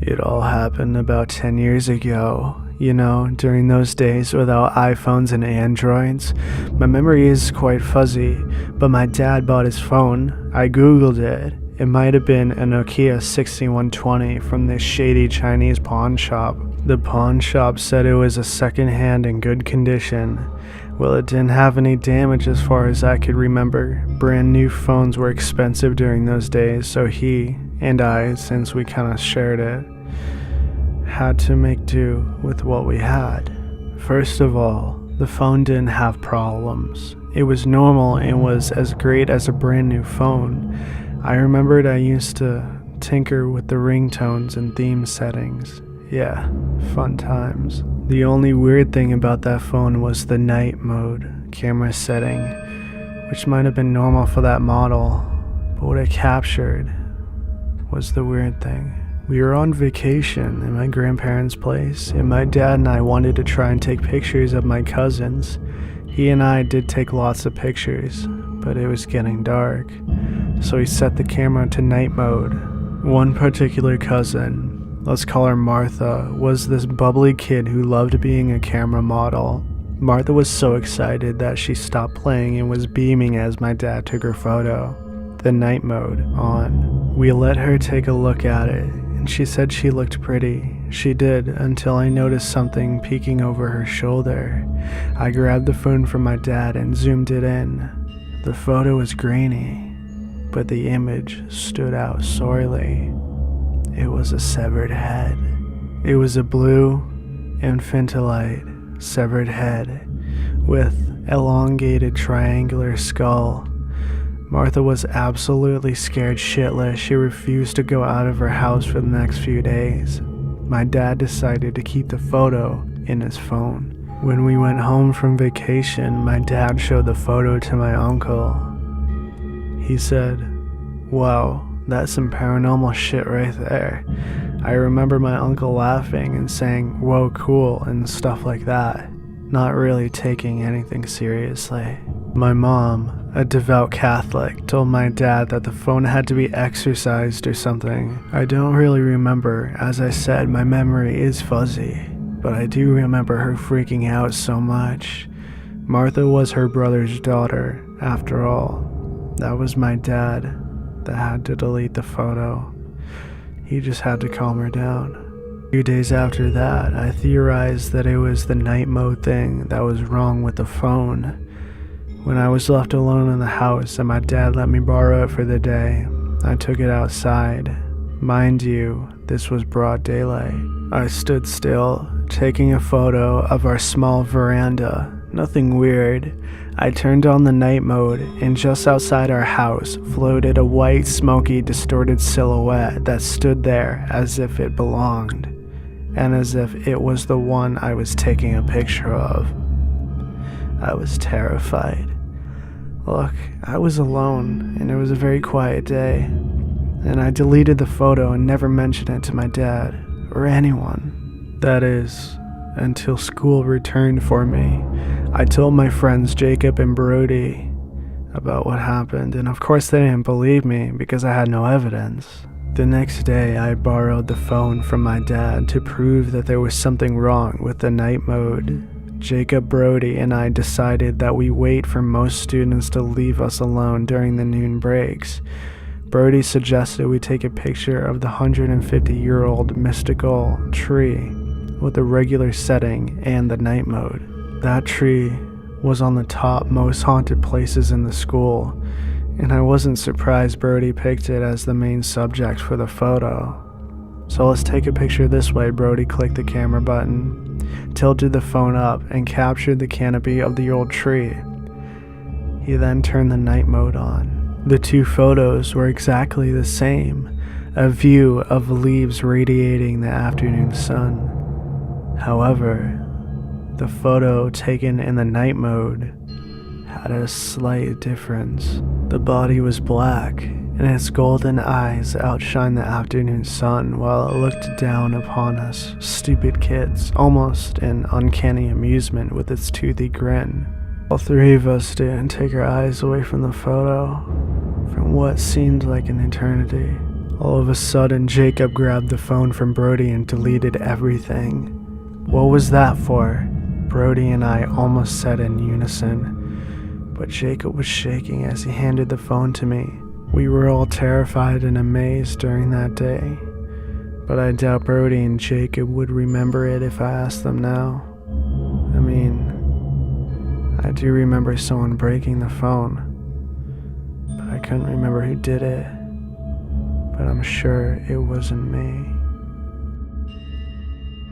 It all happened about 10 years ago. You know, during those days without iPhones and Androids. My memory is quite fuzzy, but my dad bought his phone. I googled it. It might have been a Nokia 6120 from this shady Chinese pawn shop. The pawn shop said it was a second-hand in good condition. Well, it didn't have any damage as far as I could remember. Brand new phones were expensive during those days, so he and I, since we kind of shared it, had to make do with what we had. First of all, the phone didn't have problems. It was normal and was as great as a brand new phone. I remembered I used to tinker with the ringtones and theme settings. Yeah, fun times. The only weird thing about that phone was the night mode camera setting, which might have been normal for that model, but what it captured was the weird thing. We were on vacation in my grandparents' place, and my dad and I wanted to try and take pictures of my cousins. He and I did take lots of pictures, but it was getting dark, so he set the camera to night mode. One particular cousin, let's call her Martha, was this bubbly kid who loved being a camera model. Martha was so excited that she stopped playing and was beaming as my dad took her photo. The night mode on. We let her take a look at it, and she said she looked pretty. She did, until I noticed something peeking over her shoulder. I grabbed the phone from my dad and zoomed it in. The photo was grainy, but the image stood out sorely. It was a severed head. It was a blue, infinitelight, severed head with elongated triangular skull. Martha was absolutely scared shitless. She refused to go out of her house for the next few days. My dad decided to keep the photo in his phone. When we went home from vacation, my dad showed the photo to my uncle. He said, "Wow, that's some paranormal shit right there." I remember my uncle laughing and saying, "Whoa, cool," and stuff like that, not really taking anything seriously. My mom, a devout Catholic, told my dad that the phone had to be exorcised or something. I don't really remember. As I said, my memory is fuzzy, but I do remember her freaking out so much. Martha was her brother's daughter, after all. That was my dad that had to delete the photo. He just had to calm her down. A few days after that, I theorized that it was the night mode thing that was wrong with the phone. When I was left alone in the house and my dad let me borrow it for the day, I took it outside. Mind you, this was broad daylight. I stood still, taking a photo of our small veranda. Nothing weird. I turned on the night mode, and just outside our house floated a white, smoky, distorted silhouette that stood there as if it belonged, and as if it was the one I was taking a picture of. I was terrified. Look, I was alone, and it was a very quiet day, and I deleted the photo and never mentioned it to my dad, or anyone. That is, until school returned for me. I told my friends Jacob and Brody about what happened, and of course they didn't believe me because I had no evidence. The next day, I borrowed the phone from my dad to prove that there was something wrong with the night mode. Jacob, Brody, and I decided that we wait for most students to leave us alone during the noon breaks. Brody suggested we take a picture of the 150-year-old mystical tree with a regular setting and the night mode. That tree was on the top most haunted places in the school, and I wasn't surprised Brody picked it as the main subject for the photo. "So let's take a picture this way." Brody clicked the camera button, tilted the phone up, and captured the canopy of the old tree. He then turned the night mode on. The two photos were exactly the same, a view of leaves radiating the afternoon sun. However, the photo taken in the night mode had a slight difference. The body was black, and its golden eyes outshined the afternoon sun while it looked down upon us, stupid kids, almost in uncanny amusement with its toothy grin. All three of us didn't take our eyes away from the photo, from what seemed like an eternity. All of a sudden, Jacob grabbed the phone from Brody and deleted everything. "What was that for?" Brody and I almost said in unison, but Jacob was shaking as he handed the phone to me. We were all terrified and amazed during that day, but I doubt Brody and Jacob would remember it if I asked them now. I mean, I do remember someone breaking the phone, but I couldn't remember who did it. But I'm sure it wasn't me.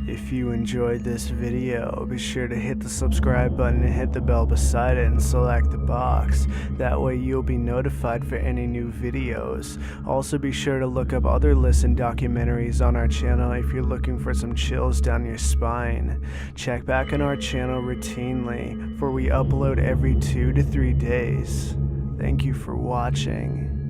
If you enjoyed this video, be sure to hit the subscribe button and hit the bell beside it and select the box. That way you'll be notified for any new videos. Also be sure to look up other listen documentaries on our channel if you're looking for some chills down your spine. Check back on our channel routinely, for we upload every 2 to 3 days. Thank you for watching.